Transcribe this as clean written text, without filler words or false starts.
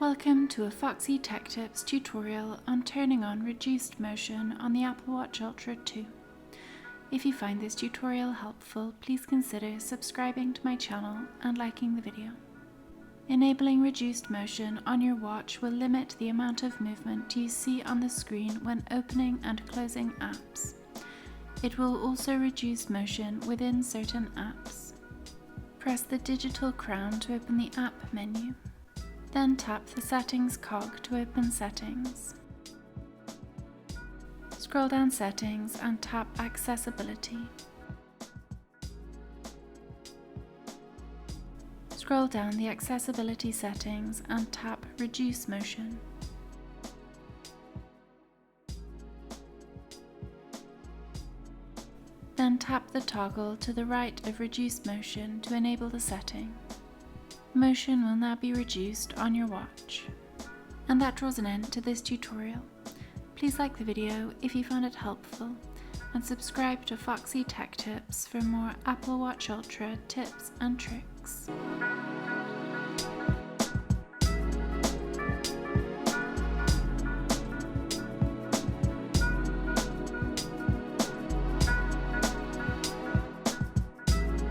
Welcome to a Foxy Tech Tips tutorial on turning on reduced motion on the Apple Watch Ultra 2. If you find this tutorial helpful, please consider subscribing to my channel and liking the video. Enabling reduced motion on your watch will limit the amount of movement you see on the screen when opening and closing apps. It will also reduce motion within certain apps. Press the digital crown to open the app menu. Then tap the Settings cog to open Settings. Scroll down Settings and tap Accessibility. Scroll down the Accessibility settings and tap Reduce Motion. Then tap the toggle to the right of Reduce Motion to enable the setting. Motion will now be reduced on your watch. And that draws an end to this tutorial. Please like the video if you found it helpful, and subscribe to Foxy Tech Tips for more Apple Watch Ultra tips and tricks.